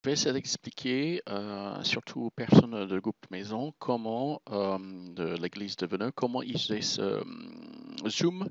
Je vais essayer d'expliquer, surtout aux personnes de groupe maison, comment, de l'église de Veneux, comment utiliser ce Zoom,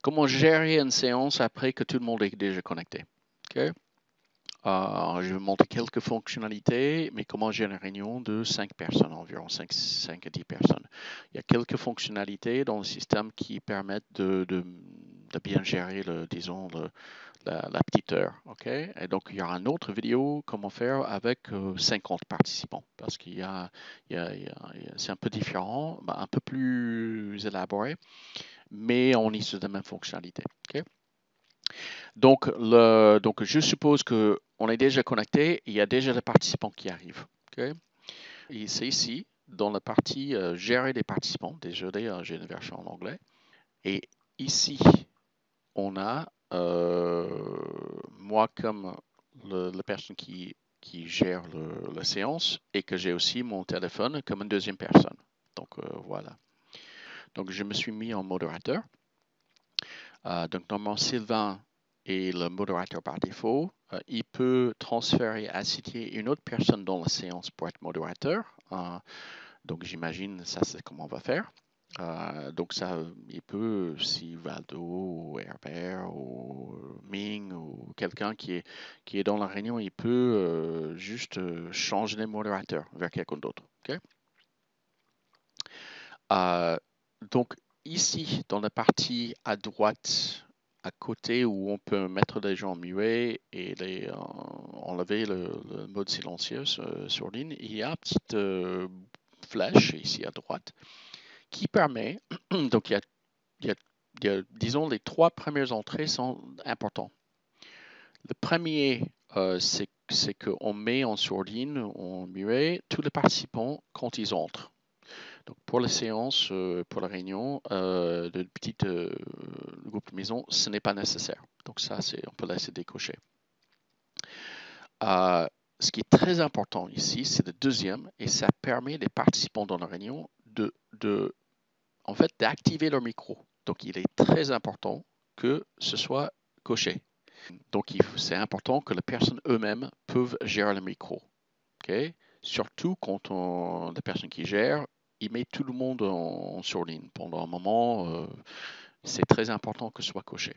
comment gérer une séance après que tout le monde est déjà connecté. Okay? Je vais montrer quelques fonctionnalités, mais comment gérer une réunion de 5 personnes, environ 5 à 10 personnes. Il y a quelques fonctionnalités dans le système qui permettent de bien gérer, disons, la petite heure. Okay? Et donc, il y aura une autre vidéo, comment faire avec 50 participants, parce c'est un peu différent, un peu plus élaboré, mais on utilise la même fonctionnalité. Okay? Donc, je suppose qu'on est déjà connecté, il y a déjà des participants qui arrivent. Okay? Et c'est ici, dans la partie gérer des participants. Désolé, j'ai une version en anglais. Et ici, on a moi comme la personne qui gère la séance et que j'ai aussi mon téléphone comme une deuxième personne. Donc, voilà. Donc, je me suis mis en modérateur. Donc, normalement, Sylvain est le modérateur par défaut. Il peut transférer, assigner une autre personne dans la séance pour être modérateur. Donc, j'imagine, ça, c'est comment on va faire. Donc, ça, il peut, si Valdo ou Herbert ou Ming ou quelqu'un qui est dans la réunion, il peut juste changer les modérateurs vers quelqu'un d'autre. Okay? Donc, ici, dans la partie à droite, à côté où on peut mettre des gens muets et enlever le mode silencieux sur ligne, il y a une petite flèche ici à droite qui permet, donc il y a, disons, les 3 premières entrées sont importantes. Le premier, c'est qu'on met en sourdine, en muet, tous les participants quand ils entrent. Donc pour la séance, pour la réunion de petite groupe maison, ce n'est pas nécessaire. Donc ça, on peut laisser décocher. Ce qui est très important ici, c'est le deuxième, et ça permet les participants dans la réunion en fait, d'activer leur micro. Donc il est très important que ce soit coché. Donc c'est important que les personnes eux-mêmes peuvent gérer le micro. Okay? Surtout quand la personne qui gère, il met tout le monde en sourdine. Pendant un moment, c'est très important que ce soit coché.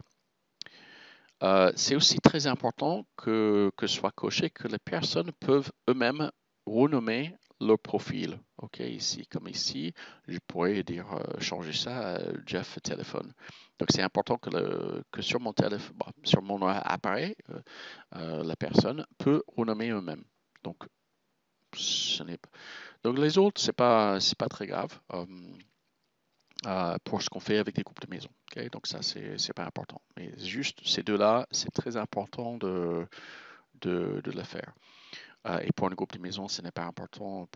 C'est aussi très important que ce soit coché, que les personnes peuvent eux-mêmes renommer leur profil. OK, ici, comme ici, je pourrais dire changer ça à Jeff téléphone. Donc, c'est important que sur mon téléphone, sur mon appareil, la personne peut renommer eux-mêmes. Donc, donc, les autres, c'est pas très grave pour ce qu'on fait avec des groupes de maison. Okay? Donc, ça, c'est pas important. Mais juste ces deux-là, c'est très important de le faire. Et pour un groupe de maison, ce n'est pas important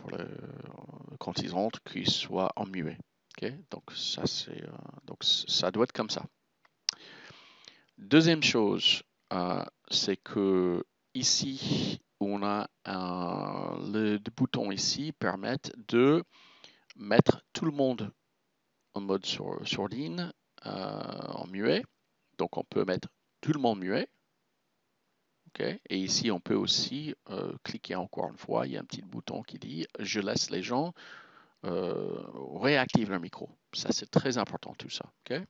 quand ils rentrent qu'ils soient en muet. Okay? Donc, ça doit être comme ça. Deuxième chose, c'est que ici, on a le bouton ici permettent de mettre tout le monde en mode sourdine, en muet. Donc, on peut mettre tout le monde muet. Okay. Et ici, on peut aussi cliquer encore une fois. Il y a un petit bouton qui dit « Je laisse les gens réactiver leur micro ». Ça, c'est très important, tout ça. Okay.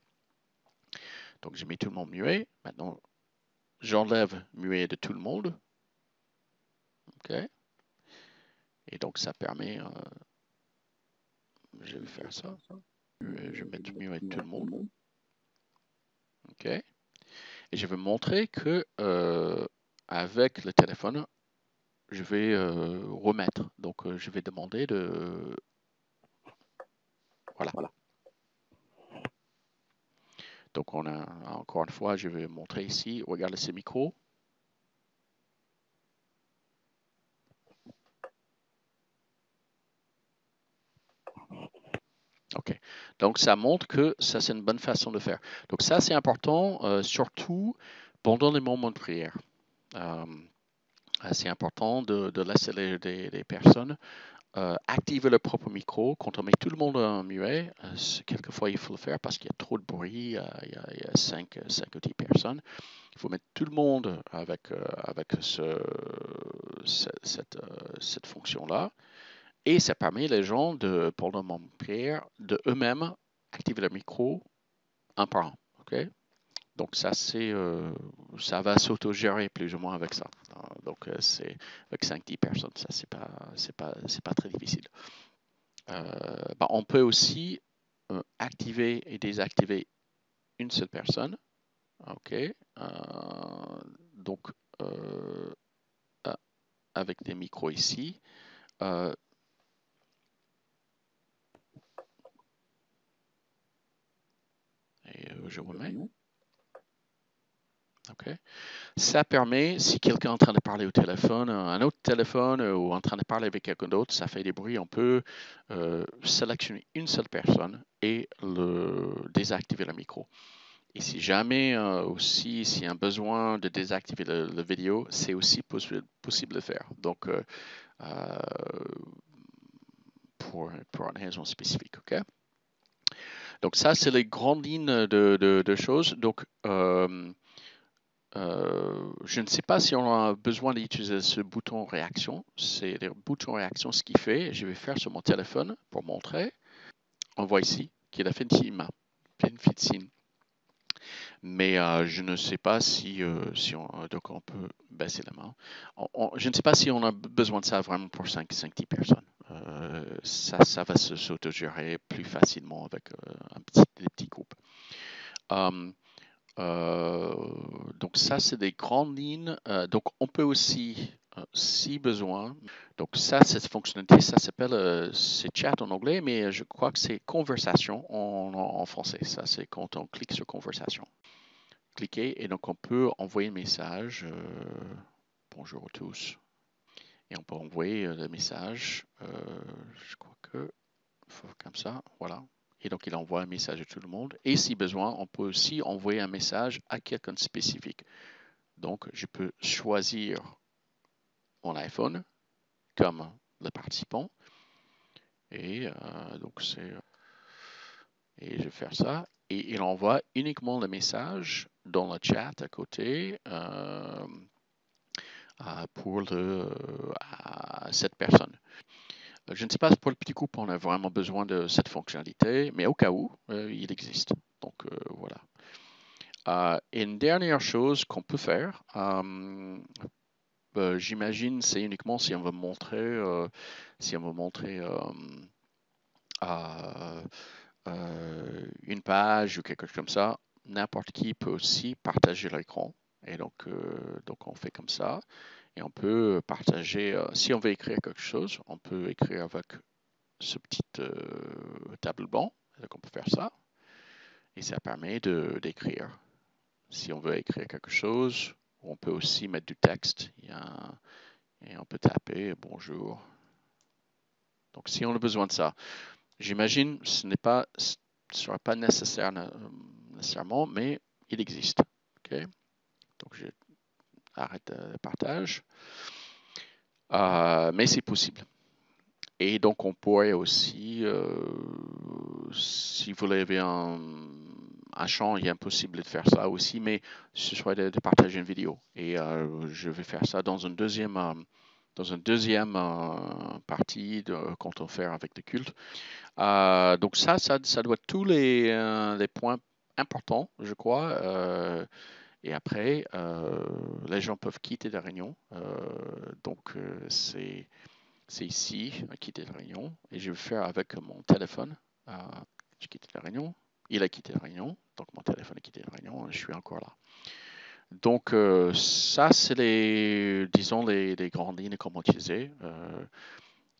Donc, j'ai mis tout le monde muet. Maintenant, j'enlève muet de tout le monde. Okay. Et donc, ça permet... je vais faire ça. Je vais mettre muet de tout le monde. OK. Et je vais montrer que avec le téléphone, je vais remettre. Donc, je vais demander de... Voilà. Donc, on a, encore une fois, je vais montrer ici. Regardez ces micros. OK. Donc, ça montre que ça, c'est une bonne façon de faire. Donc, ça, c'est important, surtout pendant les moments de prière. c'est important de laisser les personnes activer leur propre micro. Quand on met tout le monde en muet, quelquefois il faut le faire parce qu'il y a trop de bruit, il y a 5 ou 10 personnes. Il faut mettre tout le monde avec cette fonction-là. Et ça permet les gens, pour le moment de eux-mêmes activer leur micro un par un. Okay? Donc ça, ça va s'autogérer plus ou moins avec ça. Donc c'est avec 5-10 personnes, ça c'est pas très difficile. On peut aussi activer et désactiver une seule personne. Ok. Donc avec des micros ici. Et je remets. Ok. Ça permet, si quelqu'un est en train de parler au téléphone, un autre téléphone ou en train de parler avec quelqu'un d'autre, ça fait des bruits, on peut sélectionner une seule personne et désactiver le micro. Et si jamais aussi, s'il y a un besoin de désactiver la vidéo, c'est aussi possible de faire. Donc, pour une raison spécifique, ok? Donc ça, c'est les grandes lignes de choses. Donc, je ne sais pas si on a besoin d'utiliser ce bouton réaction. C'est le bouton réaction, ce qu'il fait. Je vais faire sur mon téléphone pour montrer. On voit ici qu'il a fait une petite signe. Mais je ne sais pas si donc on peut baisser la main. Je ne sais pas si on a besoin de ça vraiment pour 5-10 personnes. Ça va s'autogérer plus facilement avec des petits groupes. Donc ça, c'est des grandes lignes. Donc on peut aussi, si besoin, donc ça, cette fonctionnalité, ça s'appelle, c'est chat en anglais, mais je crois que c'est conversation en français. Ça, c'est quand on clique sur conversation. Cliquer et donc on peut envoyer un message. Bonjour à tous. Et on peut envoyer le message. Je crois que faut comme ça, voilà. Et donc, il envoie un message à tout le monde. Et si besoin, on peut aussi envoyer un message à quelqu'un de spécifique. Donc, je peux choisir mon iPhone comme le participant. Et donc, et je vais faire ça. Et il envoie uniquement le message dans le chat à côté pour cette personne. Je ne sais pas pour le petit groupe, on a vraiment besoin de cette fonctionnalité, mais au cas où, il existe. Donc voilà. Une dernière chose qu'on peut faire, j'imagine, c'est uniquement si on veut montrer, une page ou quelque chose comme ça. N'importe qui peut aussi partager l'écran. Et donc on fait comme ça. Et on peut partager, si on veut écrire quelque chose, on peut écrire avec ce petit table banc. Donc on peut faire ça. Et ça permet d'écrire. Si on veut écrire quelque chose, on peut aussi mettre du texte. Et on peut taper bonjour. Donc si on a besoin de ça, j'imagine ce sera pas nécessairement, mais il existe. Okay? Donc je arrête le partage. Mais c'est possible. Et donc on pourrait aussi, si vous avez un champ, il est impossible de faire ça aussi, mais ce serait de partager une vidéo. Et je vais faire ça dans une deuxième partie quand on fait avec le culte. Donc ça doit être tous les points importants, je crois. Et après, les gens peuvent quitter la réunion. Donc c'est ici, quitter la réunion. Et je vais faire avec mon téléphone. J'ai quitté la réunion. Il a quitté la réunion. Donc mon téléphone a quitté la réunion. Je suis encore là. Donc ça, c'est disons, les grandes lignes comment utiliser.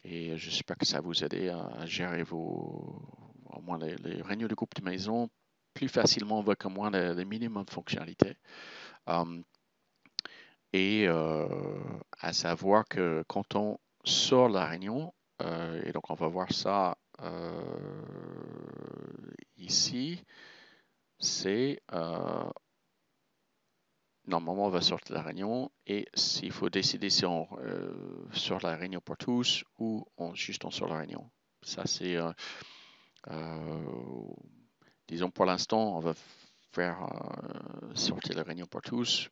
Et j'espère que ça vous aide à gérer au moins les réunions de groupe de maison plus facilement avec au moins les minimum de fonctionnalités. Et à savoir que quand on sort la réunion, et donc on va voir ça ici, c'est normalement, on va sortir de la réunion et s'il faut décider si on sort la réunion pour tous ou juste on sort la réunion. Ça, c'est, disons, pour l'instant, on va faire sortir la réunion pour tous.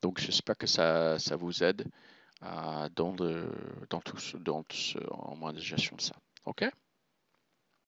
Donc, j'espère que ça vous aide dans en moins de gestion de ça. OK?